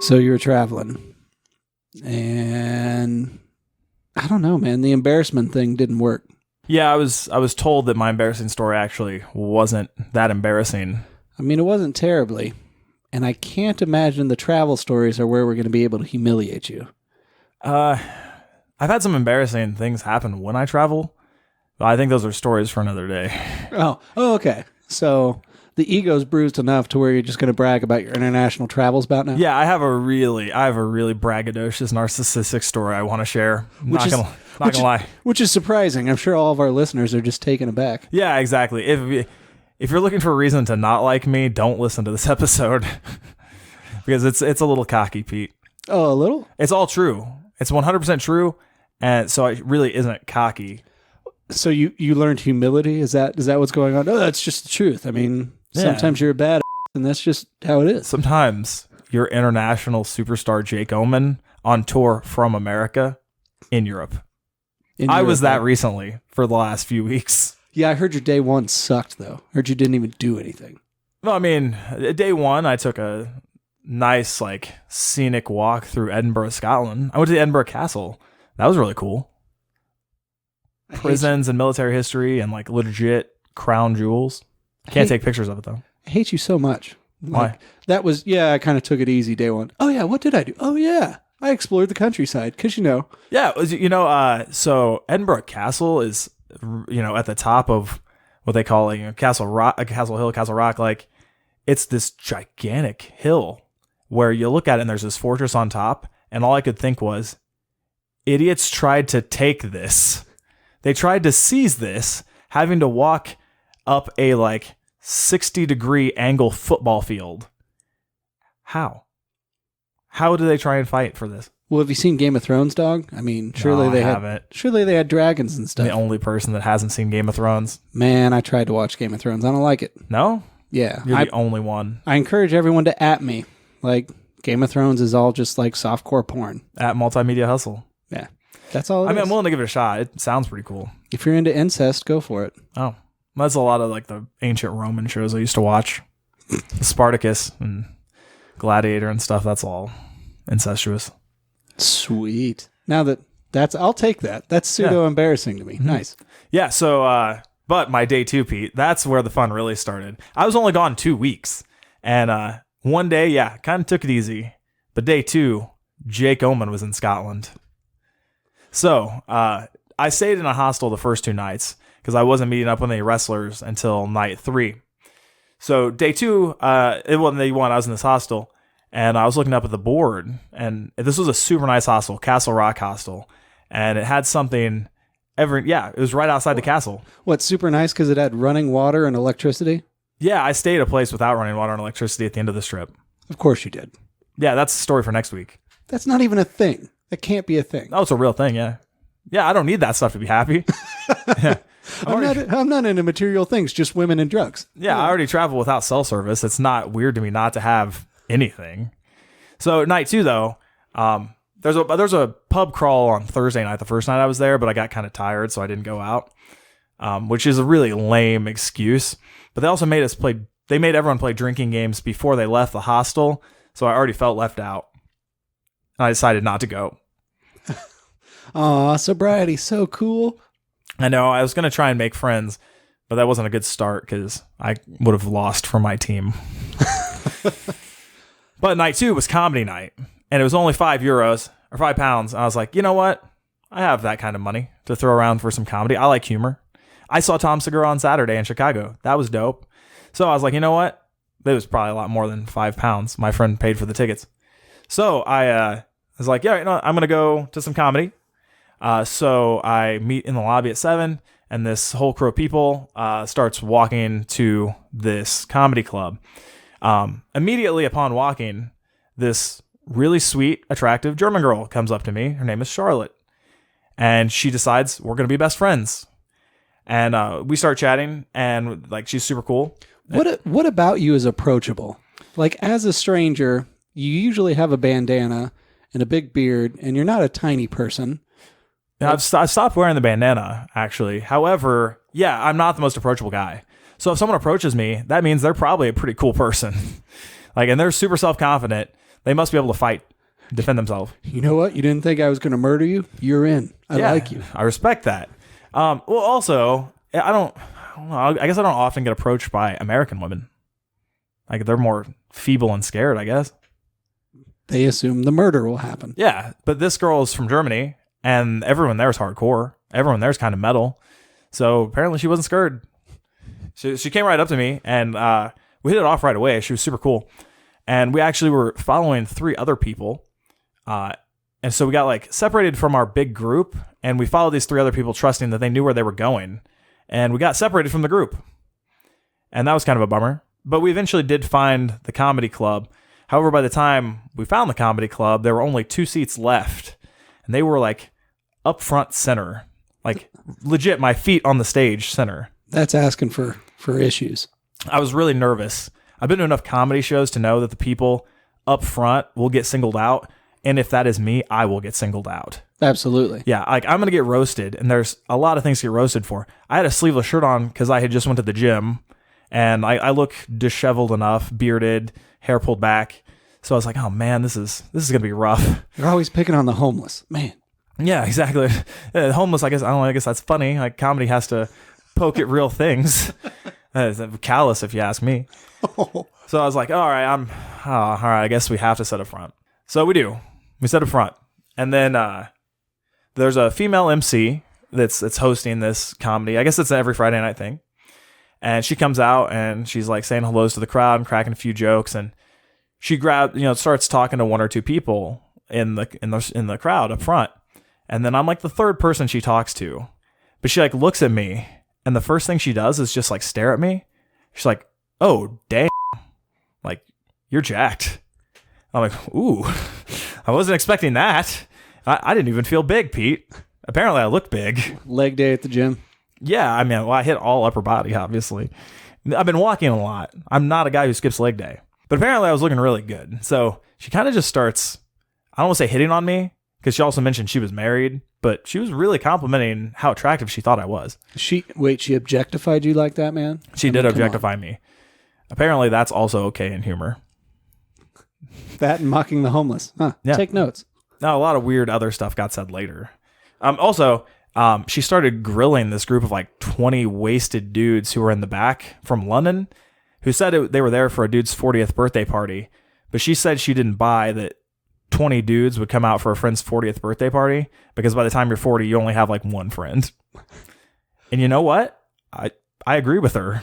So you were traveling, and I don't know, man. The embarrassment thing didn't work. Yeah, I was told that my embarrassing story actually wasn't that embarrassing. I mean, it wasn't terribly, and I can't imagine the travel stories are where we're going to be able to humiliate you. I've had some embarrassing things happen when I travel, but I think those are stories for another day. Oh, okay. So the ego's bruised enough to where you're just going to brag about your international travels about now? Yeah, I have a really braggadocious, narcissistic story I want to share. Not gonna lie. Which is surprising. I'm sure all of our listeners are just taken aback. Yeah, exactly. If you're looking for a reason to not like me, don't listen to this episode because it's a little cocky, Pete. Oh, a little? It's all true. It's 100% true, and so it really isn't cocky. So you learned humility? Is that what's going on? No, that's just the truth. I mean, sometimes you're a bad and that's just how it is. Sometimes you're international superstar Jake Omen on tour from America in Europe. I was that recently for the last few weeks. Yeah, I heard your day one sucked, though. Heard you didn't even do anything. No, I mean, day one, I took a nice, scenic walk through Edinburgh, Scotland. I went to the Edinburgh Castle. That was really cool. Prisons and military history and, legit crown jewels. Can't take pictures of it, though. I hate you so much. Why? That was, I kind of took it easy day one. Oh, yeah, what did I do? Oh, yeah, I explored the countryside, because Yeah, so Edinburgh Castle is, at the top of what they call Castle Hill, Castle Rock. It's this gigantic hill where you look at it and there's this fortress on top. And all I could think was, idiots tried to take this. They tried to seize this, having to walk up a 60-degree angle football field. How do they try and fight for this? Well, have you seen Game of Thrones, dog? I mean, surely they had dragons and stuff. I'm the only person that hasn't seen Game of Thrones. Man, I tried to watch Game of Thrones. I don't like it. No? Yeah. You're the only one. I encourage everyone to at me. Game of Thrones is all just softcore porn. At Multimedia Hustle. Yeah. That's all it is. I'm willing to give it a shot. It sounds pretty cool. If you're into incest, go for it. Oh. That's a lot of the ancient Roman shows I used to watch. Spartacus and Gladiator and stuff. That's all incestuous. Sweet. Now I'll take that. That's pseudo embarrassing to me. Mm-hmm. Nice. Yeah. So, but my day two, Pete, that's where the fun really started. I was only gone 2 weeks, and one day, kind of took it easy. But day two, Jake Omen was in Scotland. So, I stayed in a hostel the first 2 nights because I wasn't meeting up with any wrestlers until night 3. So day 2, it wasn't day 1. I was in this hostel. And I was looking up at the board, and this was a super nice hostel, Castle Rock Hostel, and it had something. It was right outside the castle. What, super nice because it had running water and electricity? Yeah, I stayed at a place without running water and electricity at the end of the strip. Of course you did. Yeah, that's the story for next week. That's not even a thing. That can't be a thing. Oh, it's a real thing. Yeah, I don't need that stuff to be happy. Yeah. I'm not into material things, just women and drugs. Yeah, I already travel without cell service. It's not weird to me not to have anything. So night 2 though, there's a pub crawl on Thursday night. The first night I was there, but I got kind of tired, so I didn't go out, which is a really lame excuse. But they also made everyone play drinking games before they left the hostel, so I already felt left out, and I decided not to go. Aw, sobriety, so cool. I know, I was going to try and make friends, but that wasn't a good start because I would have lost for my team. But night 2 was comedy night, and it was only €5 or £5. And I was like, you know what? I have that kind of money to throw around for some comedy. I like humor. I saw Tom Segura on Saturday in Chicago. That was dope. So I was like, you know what? It was probably a lot more than £5. My friend paid for the tickets. So I was like, I'm going to go to some comedy. So I meet in the lobby at 7, and this whole crew of people starts walking to this comedy club. Immediately upon walking, this really sweet, attractive German girl comes up to me. Her name is Charlotte. And she decides we're going to be best friends. And we start chatting, and she's super cool. What about you is approachable? As a stranger, you usually have a bandana and a big beard, and you're not a tiny person. I've stopped wearing the bandana, actually. However, I'm not the most approachable guy. So if someone approaches me, that means they're probably a pretty cool person. And they're super self-confident. They must be able to fight, defend themselves. You know what? You didn't think I was going to murder you? You're in. I like you. I respect that. Well, also, I don't know. I guess I don't often get approached by American women. Like, they're more feeble and scared, I guess. They assume the murder will happen. Yeah, but this girl is from Germany, and everyone there is hardcore. Everyone there is kind of metal. So apparently she wasn't scared. She came right up to me, and we hit it off right away. She was super cool. And we actually were following 3 other people. And so we got like separated from our big group, and we followed these 3 other people trusting that they knew where they were going. And we got separated from the group. And that was kind of a bummer. But we eventually did find the comedy club. However, by the time we found the comedy club, there were only 2 seats left. And they were like up front center. Like legit my feet on the stage center. That's asking for issues. I was really nervous. I've been to enough comedy shows to know that the people up front will get singled out. And if that is me, I will get singled out. Absolutely. Yeah, like I'm going to get roasted, and there's a lot of things to get roasted for. I had a sleeveless shirt on because I had just went to the gym, and I look disheveled enough, bearded, hair pulled back. So I was like, oh man, this is going to be rough. You're always picking on the homeless. Man. Yeah, exactly. Homeless, I guess, I don't know, I guess that's funny. Like comedy has to poke at real things. That is callous if you ask me. So I was like, all right, I guess we have to set up front. So we do. We set up front. And then there's a female MC that's hosting this comedy. I guess it's an every Friday night thing. And she comes out and she's like saying hellos to the crowd and cracking a few jokes. And she starts talking to 1 or 2 people in the crowd up front. And then I'm like the 3rd person she talks to. But she like looks at me, and the first thing she does is just like stare at me. She's like, oh, damn. Like, you're jacked. I'm like, ooh, I wasn't expecting that. I didn't even feel big, Pete. Apparently I looked big. Leg day at the gym. Yeah, I mean, well, I hit all upper body, obviously. I've been walking a lot. I'm not a guy who skips leg day. But apparently I was looking really good. So she kind of just starts, I don't want to say hitting on me, because she also mentioned she was married, but she was really complimenting how attractive she thought I was. She objectified you like that, man? She did objectify me. Apparently that's also okay in humor. That and mocking the homeless. Huh. Yeah. Take notes. Now, a lot of weird other stuff got said later. She started grilling this group of like 20 wasted dudes who were in the back from London, who said they were there for a dude's 40th birthday party. But she said she didn't buy that 20 dudes would come out for a friend's 40th birthday party, because by the time you're 40, you only have like 1 friend. And you know what? I agree with her.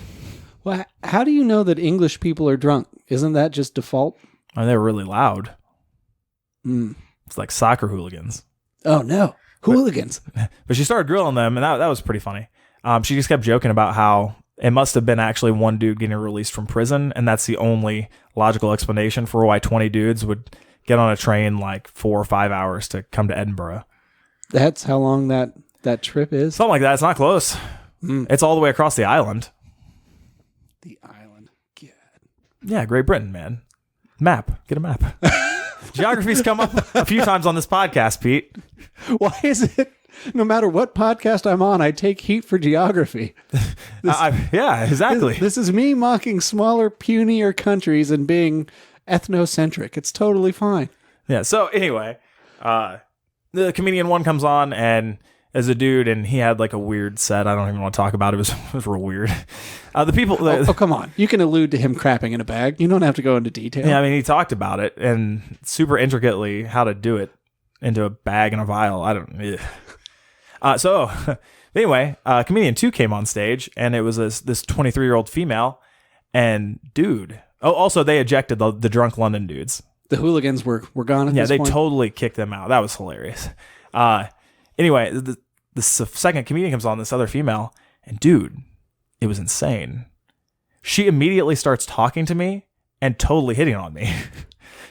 Well, how do you know that English people are drunk? Isn't that just default? I mean, they were really loud. Mm. It's like soccer hooligans. Oh, no. Hooligans. But she started grilling them, and that was pretty funny. She just kept joking about how it must have been actually 1 dude getting released from prison, and that's the only logical explanation for why 20 dudes would get on a train like 4 or 5 hours to come to Edinburgh. That's how long that trip is? Something like that. It's not close. It's all the way across the island. The island. God. Yeah, Great Britain, man. Map. Get a map. Geography's come up a few times on this podcast, Pete. Why is it no matter what podcast I'm on, I take heat for geography? Yeah, exactly. This is me mocking smaller, punier countries and being ethnocentric. It's totally fine. Yeah, so anyway, the comedian 1 comes on and is a dude, and he had like a weird set. I don't even want to talk about it. It was real weird. The people... Oh, come on. You can allude to him crapping in a bag. You don't have to go into detail. Yeah, I mean, he talked about it and super intricately how to do it into a bag and a vial. I don't... So anyway, comedian 2 came on stage, and it was this 23-year-old female, and dude... Oh, also, they ejected the drunk London dudes. The hooligans were gone at this point? Yeah, they totally kicked them out. That was hilarious. Anyway, the second comedian comes on, this other female, and dude, it was insane. She immediately starts talking to me and totally hitting on me.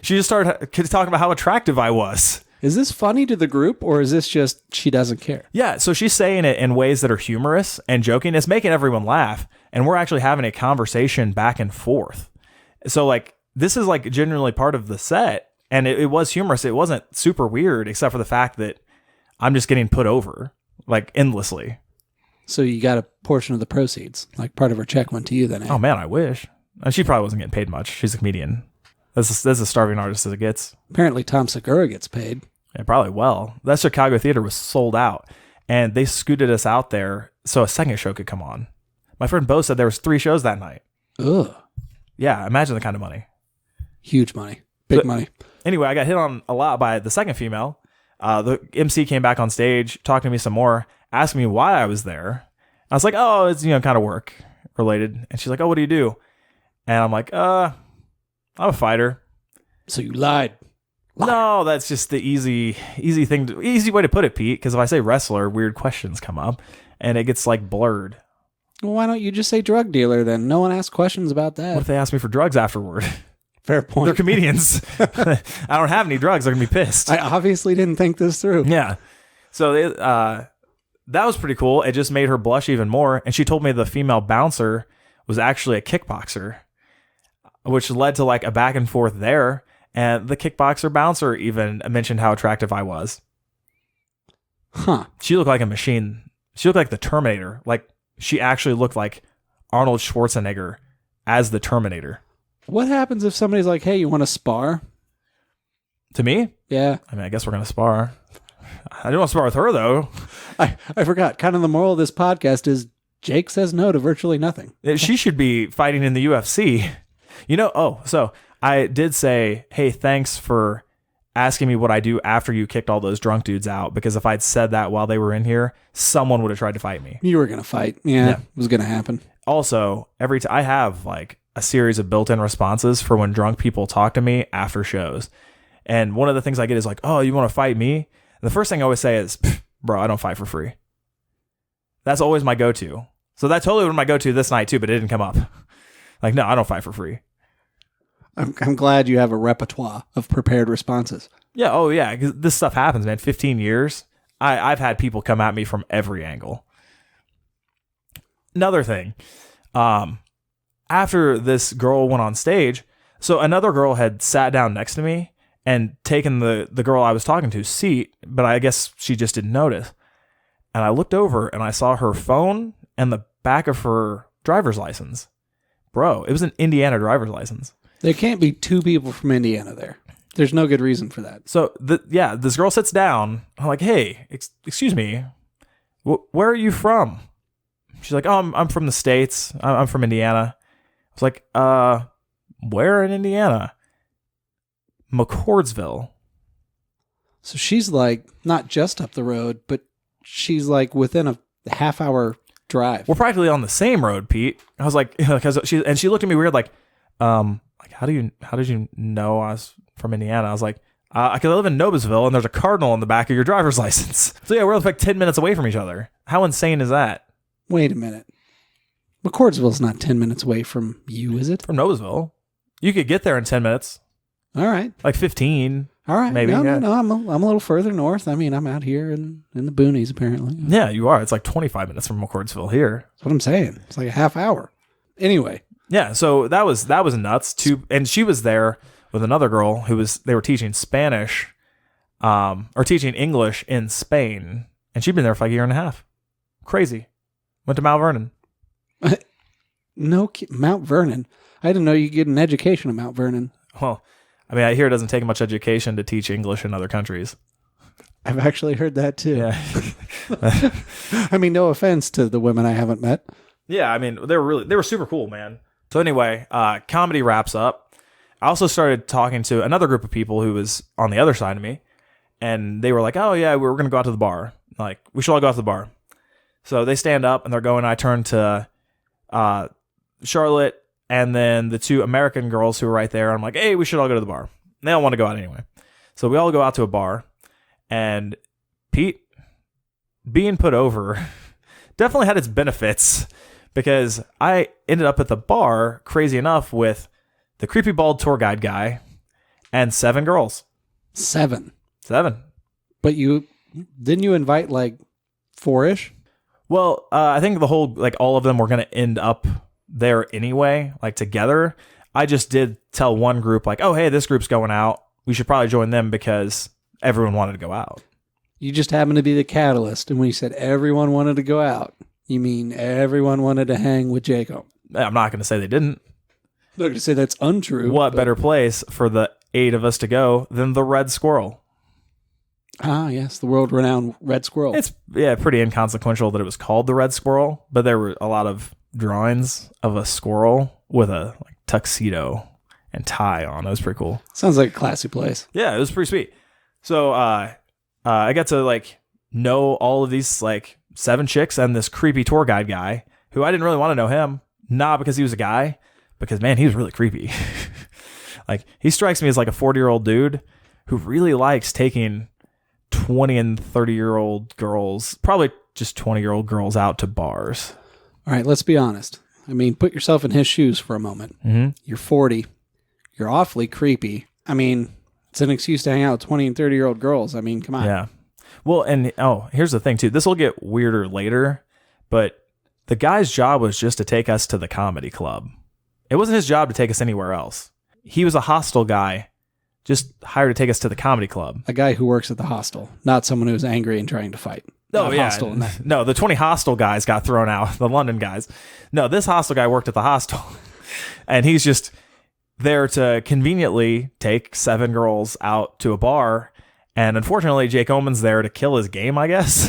She just started talking about how attractive I was. Is this funny to the group, or is this just she doesn't care? Yeah, so she's saying it in ways that are humorous and joking. It's making everyone laugh, and we're actually having a conversation back and forth. So, like, this is, like, genuinely part of the set, and it was humorous. It wasn't super weird, except for the fact that I'm just getting put over, like, endlessly. So you got a portion of the proceeds, like part of her check went to you then. Eh? Oh, man, I wish. And she probably wasn't getting paid much. She's a comedian. That's a starving artist as it gets. Apparently Tom Segura gets paid. Yeah, probably well. That Chicago theater was sold out, and they scooted us out there so a second show could come on. My friend Bo said there was 3 shows that night. Ugh. Yeah, imagine the kind of money. Huge money. Big money. Anyway, I got hit on a lot by the second female. The MC came back on stage, talked to me some more, asked me why I was there. I was like, oh, it's, kind of work related. And she's like, oh, what do you do? And I'm like, I'm a fighter. So you lied. No, that's just the easy way to put it, Pete. Because if I say wrestler, weird questions come up, and it gets like blurred. Well, why don't you just say drug dealer then? No one asks questions about that. What if they ask me for drugs afterward? Fair point. They're comedians. I don't have any drugs. They're gonna be pissed. I obviously didn't think this through. Yeah. So that was pretty cool. It just made her blush even more, and she told me the female bouncer was actually a kickboxer, which led to like a back and forth there. And the kickboxer bouncer even mentioned how attractive I was. Huh. She looked like a machine. She looked like the Terminator. Like, she actually looked like Arnold Schwarzenegger as the Terminator. What happens if somebody's like, hey, you want to spar? To me? Yeah. I mean, I guess we're going to spar. I didn't want to spar with her, though. I forgot. Kind of the moral of this podcast is Jake says no to virtually nothing. She should be fighting in the UFC. So I did say, hey, thanks for asking me what I do after you kicked all those drunk dudes out, because if I'd said that while they were in here, someone would have tried to fight me. You were going to fight. Yeah, it was going to happen. Also, every time I have like a series of built-in responses for when drunk people talk to me after shows. And one of the things I get is like, oh, you want to fight me? And the first thing I always say is, bro, I don't fight for free. That's always my go-to. So that totally was my go-to this night too, but it didn't come up. Like, no, I don't fight for free. I'm glad you have a repertoire of prepared responses. Yeah. Oh, yeah. 'Cause this stuff happens, man. 15 years. I've had people come at me from every angle. Another thing. After this girl went on stage, so another girl had sat down next to me and taken the girl I was talking to's seat, but I guess she just didn't notice. And I looked over and I saw her phone and the back of her driver's license. Bro, it was an Indiana driver's license. There can't be 2 people from Indiana there. There's no good reason for that. So, this girl sits down. I'm like, hey, excuse me, where are you from? She's like, oh, I'm from the States. I'm from Indiana. I was like, where in Indiana? McCordsville. So she's like not just up the road, but she's like within a half-hour drive. We're practically on the same road, Pete. I was like, because she looked at me weird, like how did you know I was from Indiana? I was like, because I live in Noblesville and there's a cardinal on the back of your driver's license. So yeah, we're like 10 minutes away from each other. How insane is that? Wait a minute. McCordsville's not 10 minutes away from you, is it? From Noblesville. You could get there in 10 minutes. All right. Like 15. All right. Maybe. No, I'm a little further north. I mean, I'm out here in the boonies, apparently. Yeah, you are. It's like 25 minutes from McCordsville here. That's what I'm saying. It's like a half hour. Anyway. Yeah, so that was nuts too. And she was there with another girl they were teaching Spanish, or teaching English in Spain. And she'd been there for like a year and a half. Crazy. Went to Mount Vernon. Mount Vernon. I didn't know you could get an education at Mount Vernon. Well, I mean, I hear it doesn't take much education to teach English in other countries. I've actually heard that too. Yeah. I mean, no offense to the women I haven't met. Yeah, I mean, they were super cool, man. So anyway, comedy wraps up. I also started talking to another group of people who was on the other side of me, and they were like, oh yeah, we're going to go out to the bar. Like, we should all go out to the bar. So they stand up and they're going, I turn to Charlotte and then the 2 American girls who were right there. I'm like, hey, we should all go to the bar. And they don't want to go out anyway. So we all go out to a bar, and Pete, being put over definitely had its benefits, because I ended up at the bar, crazy enough, with the creepy bald tour guide guy and 7 girls. 7. But didn't you invite like 4-ish? Well, I think all of them were going to end up there anyway, like together. I just did tell one group like, oh, hey, this group's going out. We should probably join them because everyone wanted to go out. You just happened to be the catalyst. And when you said everyone wanted to go out, you mean everyone wanted to hang with Jacob? I'm not going to say they didn't. Look, to say that's untrue. What better place for the 8 of us to go than the Red Squirrel? Ah, yes, the world-renowned Red Squirrel. It's pretty inconsequential that it was called the Red Squirrel, but there were a lot of drawings of a squirrel with a tuxedo and tie on. It was pretty cool. Sounds like a classy place. Yeah, it was pretty sweet. So I got to know all of these 7 chicks and this creepy tour guide guy who I didn't really want to know him, not because he was a guy, because man, he was really creepy. He strikes me as a 40-year-old dude who really likes taking 20 and 30-year-old girls, probably just 20-year-old girls, out to bars. All right, let's be honest. I mean, put yourself in his shoes for a moment. Mm-hmm. You're 40. You're awfully creepy. I mean, it's an excuse to hang out with 20 and 30-year-old girls. I mean, come on. Yeah. Well, and here's the thing, too. This will get weirder later, but the guy's job was just to take us to the comedy club. It wasn't his job to take us anywhere else. He was a hostel guy, just hired to take us to the comedy club. A guy who works at the hostel, not someone who's angry and trying to fight. Oh, yeah. No, the 20 hostel guys got thrown out, the London guys. No, this hostel guy worked at the hostel, and he's just there to conveniently take 7 girls out to a bar, and unfortunately, Jake Omen's there to kill his game, I guess.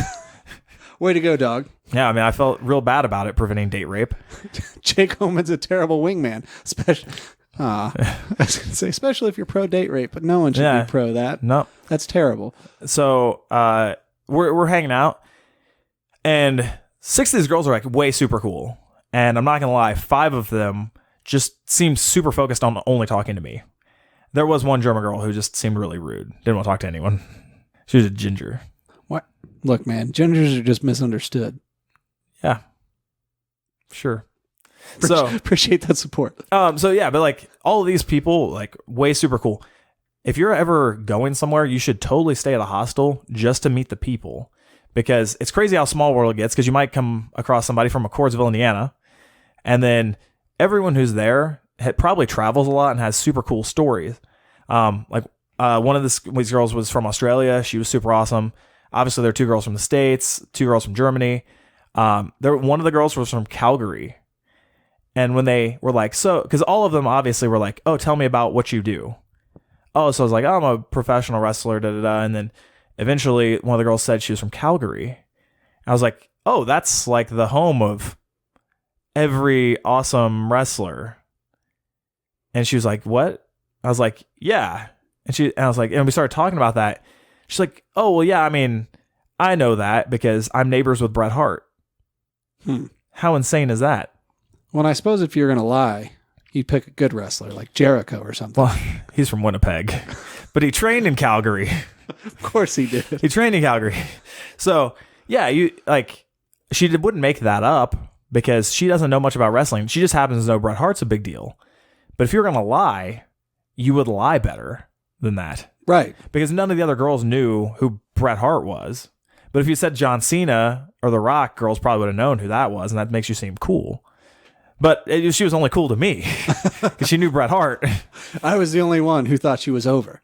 Way to go, dog. Yeah, I mean, I felt real bad about it, preventing date rape. Jake Omen's a terrible wingman. I was going to say, especially if you're pro date rape, but no one should be pro that. No. That's terrible. So we're hanging out, and 6 of these girls are way super cool. And I'm not going to lie, 5 of them just seemed super focused on only talking to me. There was one German girl who just seemed really rude. Didn't want to talk to anyone. She was a ginger. What? Look, man, gingers are just misunderstood. Yeah. Sure. Appreciate that support. So yeah, but all of these people, way super cool. If you're ever going somewhere, you should totally stay at a hostel just to meet the people, because it's crazy how small world it gets, because you might come across somebody from McCordsville, Indiana, and everyone who's there probably travels a lot and has super cool stories. One of these girls was from Australia. She was super awesome. Obviously, there are 2 girls from the States, 2 girls from Germany. One of the girls was from Calgary. And when they were because all of them obviously were oh, tell me about what you do. Oh, so I was oh, I'm a professional wrestler, da-da-da. And then eventually one of the girls said she was from Calgary. I was oh, that's the home of every awesome wrestler. And she was what? I was yeah. And I was and we started talking about that. She's oh, well, yeah, I mean, I know that because I'm neighbors with Bret Hart. How insane is that? Well, I suppose if you're going to lie, you'd pick a good wrestler like Jericho or something. Well, he's from Winnipeg, but he trained in Calgary. Of course he did. He trained in Calgary. So, yeah, she wouldn't make that up because she doesn't know much about wrestling. She just happens to know Bret Hart's a big deal. But if you're going to lie, you would lie better than that. Right. Because none of the other girls knew who Bret Hart was. But if you said John Cena or The Rock, girls probably would have known who that was, and that makes you seem cool. But she was only cool to me because she knew Bret Hart. I was the only one who thought she was over.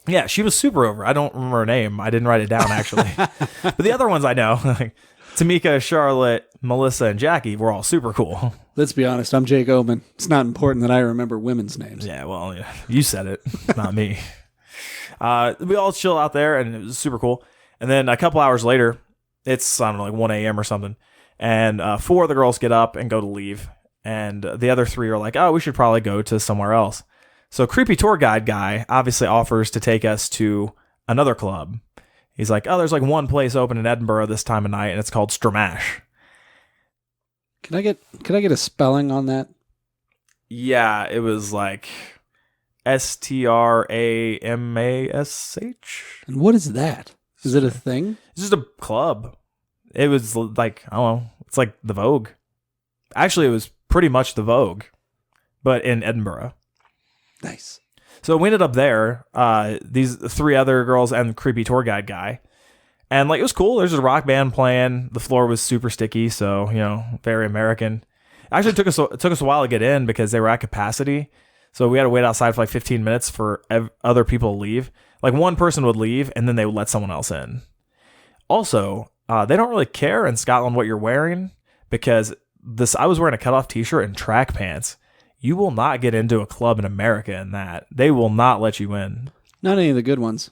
Yeah, she was super over. I don't remember her name. I didn't write it down, actually. But the other ones I know, Tamika, Charlotte, Melissa, and Jackie were all super cool. Let's be honest. I'm Jake Omen. It's not important that I remember women's names. Yeah, well, you said it, not me. We all chill out there, and it was super cool. And then a couple hours later, it's, I don't know, 1 a.m. or something, and 4 of the girls get up and go to leave. And the other 3 are oh, we should probably go to somewhere else. So creepy tour guide guy obviously offers to take us to another club. He's oh, there's one place open in Edinburgh this time of night, and it's called Stramash. Can I get a spelling on that? Yeah, it was Stramash. And what is that? Is it a thing? It's just a club. It was I don't know. It's the Vogue. Actually, it was pretty much the Vogue, but in Edinburgh. Nice. So we ended up there, these 3 other girls and the creepy tour guide guy. And it was cool. There's a rock band playing. The floor was super sticky, so, very American. Actually, it took us a while to get in because they were at capacity. So we had to wait outside for 15 minutes for other people to leave. One person would leave, and then they would let someone else in. Also, they don't really care in Scotland what you're wearing because I was wearing a cutoff t-shirt and track pants. You will not get into a club in America in that. They will not let you in. Not any of the good ones.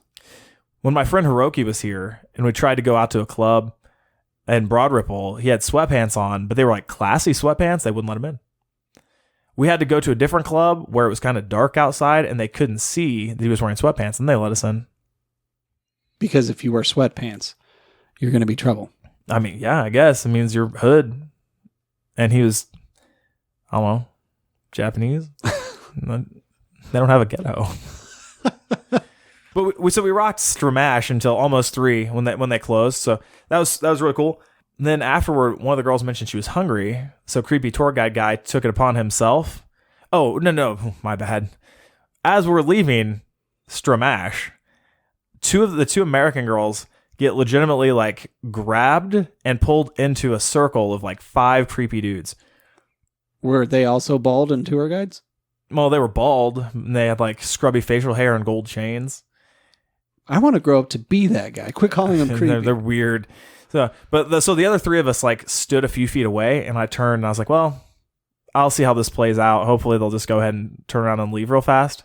When my friend Hiroki was here and we tried to go out to a club in Broad Ripple, he had sweatpants on, but they were like classy sweatpants. They wouldn't let him in. We had to go to a different club where it was kind of dark outside and they couldn't see that he was wearing sweatpants, and they let us in. Because if you wear sweatpants, you're going to be trouble. I mean, yeah, I guess. It means you're hood. And he was, I don't know, Japanese. They don't have a ghetto. But we rocked Stramash until almost 3 when they closed. So that was really cool. And then afterward, one of the girls mentioned she was hungry. So creepy tour guide guy took it upon himself. Oh, no, my bad. As we're leaving Stramash, the two American girls get legitimately like grabbed and pulled into a circle of like 5 creepy dudes. Were they also bald and tour guides? Well, they were bald and they had like scrubby facial hair and gold chains. I want to grow up to be that guy. Quit calling them creepy. They're weird. So the other 3 of us like stood a few feet away, and I turned and I was like, well, I'll see how this plays out. Hopefully they'll just go ahead and turn around and leave real fast.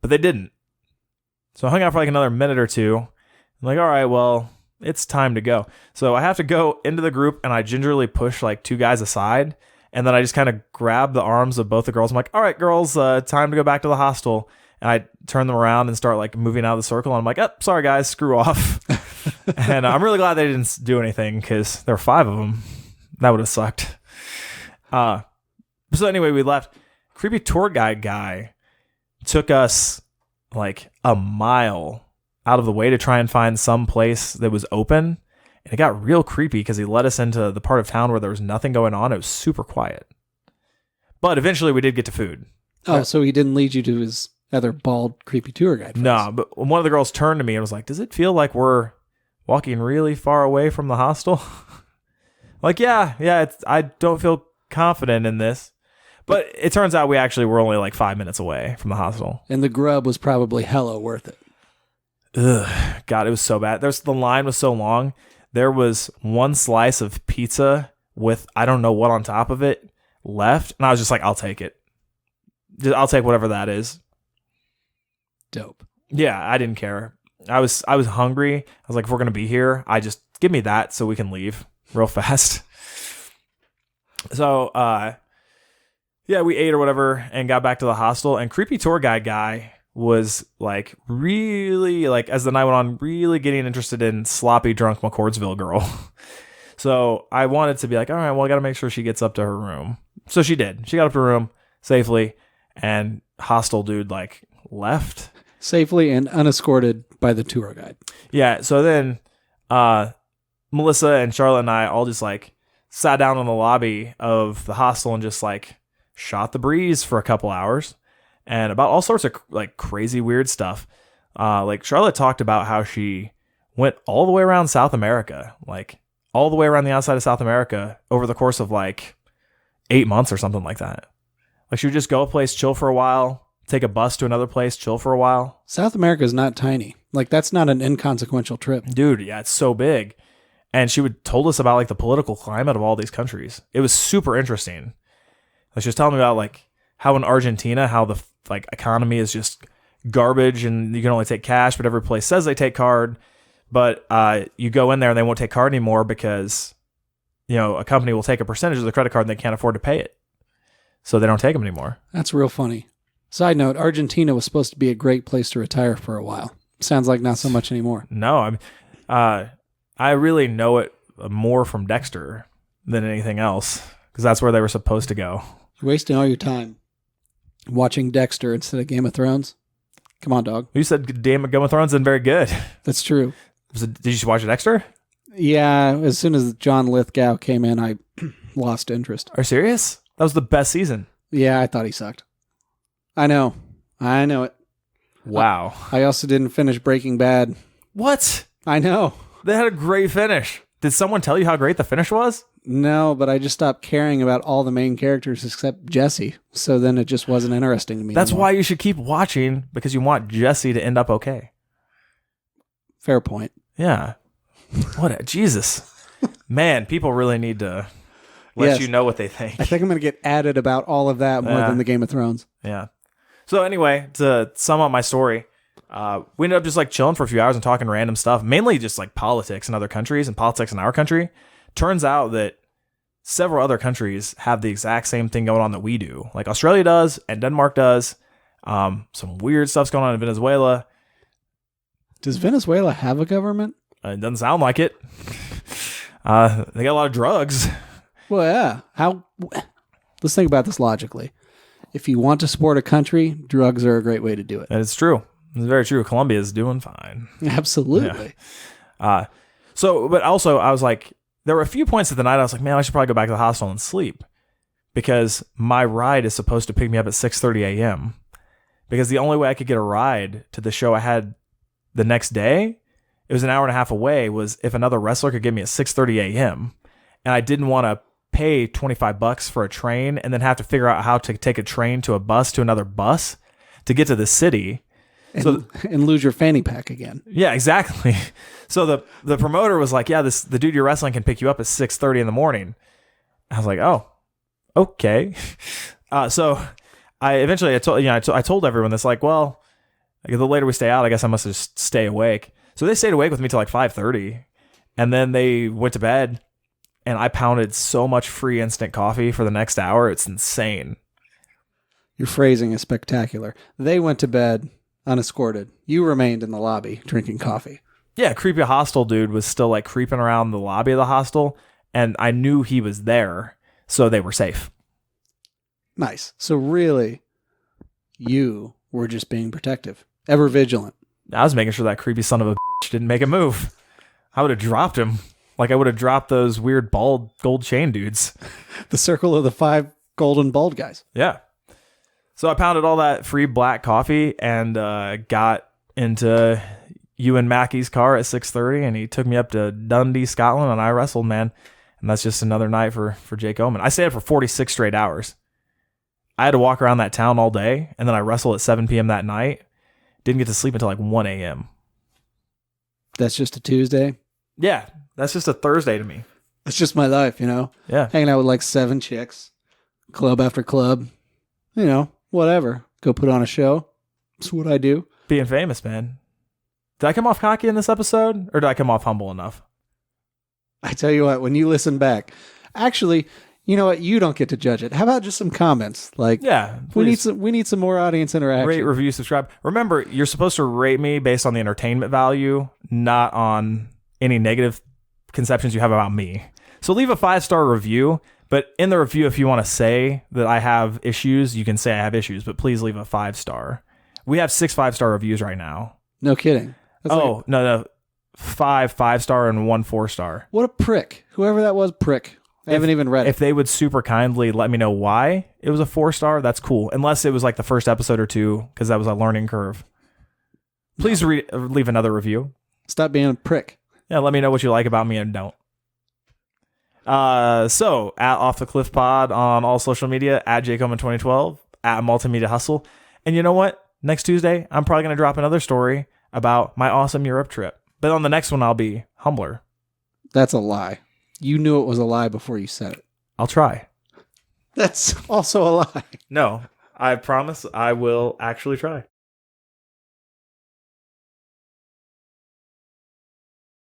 But they didn't. So I hung out for like another minute or 2. I'm like, all right, well, it's time to go. So I have to go into the group, and I gingerly push like 2 guys aside. And then I just kind of grab the arms of both the girls. I'm like, all right, girls, time to go back to the hostel. And I turn them around and start like moving out of the circle. And I'm like, oh, sorry, guys, screw off. And I'm really glad they didn't do anything because there were 5 of them. That would have sucked. So anyway, we left. Creepy tour guide guy took us like a mile out of the way to try and find some place that was open. And it got real creepy because he led us into the part of town where there was nothing going on. It was super quiet. But eventually we did get to food. Oh, so he didn't lead you to his other bald, creepy tour guide friends. No, but one of the girls turned to me and was like, does it feel like we're walking really far away from the hostel? Like, yeah, I don't feel confident in this. But it turns out we actually were only like 5 minutes away from the hostel. And the grub was probably hella worth it. Ugh, God, it was so bad. The line was so long. There was 1 slice of pizza with I don't know what on top of it left. And I was just like, I'll take it. I'll take whatever that is. Dope. Yeah, I didn't care. I was hungry. I was like, if we're going to be here, give me that so we can leave real fast. So, yeah, we ate or whatever and got back to the hostel. And creepy tour guide guy was like really, like as the night went on, really getting interested in sloppy drunk McCordsville girl. So I wanted to be like, all right, well, I got to make sure she gets up to her room. So she did. She got up to her room safely, and hostel dude like left. Safely and unescorted by the tour guide. Yeah. So then Melissa and Charlotte and I all just like sat down in the lobby of the hostel and just like shot the breeze for a couple hours and about all sorts of like crazy weird stuff. Like Charlotte talked about how she went all the way around South America, like all the way around the outside of South America over the course of like 8 months or something like that. Like she would just go a place, chill for a while, take a bus to another place, chill for a while. South America is not tiny. Like that's not an inconsequential trip. Dude, yeah, it's so big. And she would told us about like the political climate of all these countries. It was super interesting. Like she was telling me about like how in Argentina, how the like economy is just garbage and you can only take cash, but every place says they take card. But you go in there and they won't take card anymore because, you know, a company will take a percentage of the credit card and they can't afford to pay it. So they don't take them anymore. That's real funny. Side note, Argentina was supposed to be a great place to retire for a while. Sounds like not so much anymore. No, I mean, I really know it more from Dexter than anything else because that's where they were supposed to go. You're wasting all your time watching Dexter instead of Game of Thrones. Come on, dog. You said Game of Thrones isn't very good. That's true. Did you watch Dexter? Yeah, as soon as John Lithgow came in, I lost interest. Are you serious? That was the best season. Yeah, I thought he sucked. I know it. Wow. I also didn't finish Breaking Bad. What? I know. They had a great finish. Did someone tell you how great the finish was? No, but I just stopped caring about all the main characters except Jesse. So then it just wasn't interesting to me. That's anymore. why you should keep watching, because you want Jesse to end up okay. Fair point. Yeah. Jesus. Man, people really need to lets Yes. you know what they think. I think I'm going to get added about all of that more Yeah. than the Game of Thrones. Yeah. So anyway, to sum up my story, we ended up just like chilling for a few hours and talking random stuff, mainly just like politics in other countries and politics in our country. Turns out that several other countries have the exact same thing going on that we do. Like Australia does and Denmark does. Some weird stuff's going on in Venezuela. Does Venezuela have a government? It doesn't sound like it. They got a lot of drugs. Well, yeah. Let's think about this logically. If you want to support a country, drugs are a great way to do it. And it's true. It's very true. Colombia is doing fine. Absolutely. But also I was like, there were a few points of the night I was like, man, I should probably go back to the hostel and sleep because my ride is supposed to pick me up at 6:30 a.m. Because the only way I could get a ride to the show I had the next day, it was an hour and a half away, was if another wrestler could get me at 6:30 a.m. And I didn't want to pay $25 for a train and then have to figure out how to take a train to a bus to another bus to get to the city. And lose your fanny pack again. Yeah, exactly. So the promoter was like, yeah, the dude you're wrestling can pick you up at 6:30 in the morning. I was like, oh, okay. So I eventually I told everyone this, like, well, the later we stay out, I guess I must just stay awake. So they stayed awake with me till like 5:30, and then they went to bed, and I pounded so much free instant coffee for the next hour. It's insane. Your phrasing is spectacular. They went to bed unescorted. You remained in the lobby drinking coffee. Yeah, creepy hostel dude was still like creeping around the lobby of the hostel, and I knew he was there, so they were safe. Nice. So really, you were just being protective, ever vigilant. I was making sure that creepy son of a bitch didn't make a move. I would have dropped him. Like I would have dropped those weird bald gold chain dudes. The circle of the 5 golden bald guys. Yeah. So I pounded all that free black coffee and got into Ewan Mackey's car at 6:30, and he took me up to Dundee, Scotland, and I wrestled, man. And that's just another night for Jake Omen. I stayed up for 46 straight hours. I had to walk around that town all day, and then I wrestled at 7 p.m. that night. Didn't get to sleep until like 1 a.m. That's just a Tuesday. Yeah, that's just a Thursday to me. That's just my life, you know? Yeah. Hanging out with like 7 chicks, club after club, you know, whatever. Go put on a show. That's what I do. Being famous, man. Did I come off cocky in this episode, or did I come off humble enough? I tell you what, when you listen back, actually, you know what? You don't get to judge it. How about just some comments? Like, Yeah, we please. need some more audience interaction. Rate, review, subscribe. Remember, you're supposed to rate me based on the entertainment value, not on any negative conceptions you have about me. So leave a 5-star review, but in the review, if you want to say that I have issues, you can say I have issues, but please leave a 5-star. We have 6 5-star reviews right now. No kidding. That's like, No. 5 5-star and 1 4-star. what a prick. Whoever that was, prick. I haven't even read it. If they would super kindly let me know why it was a 4-star, that's cool. Unless it was like the first episode or 2, because that was a learning curve. Please leave another review. Stop being a prick. Yeah, let me know what you like about me and don't. So at Off the Cliff Pod on all social media, at JakeOmen2012, at Multimedia Hustle. And you know what? Next Tuesday, I'm probably going to drop another story about my awesome Europe trip. But on the next one, I'll be humbler. That's a lie. You knew it was a lie before you said it. I'll try. That's also a lie. No, I promise I will actually try.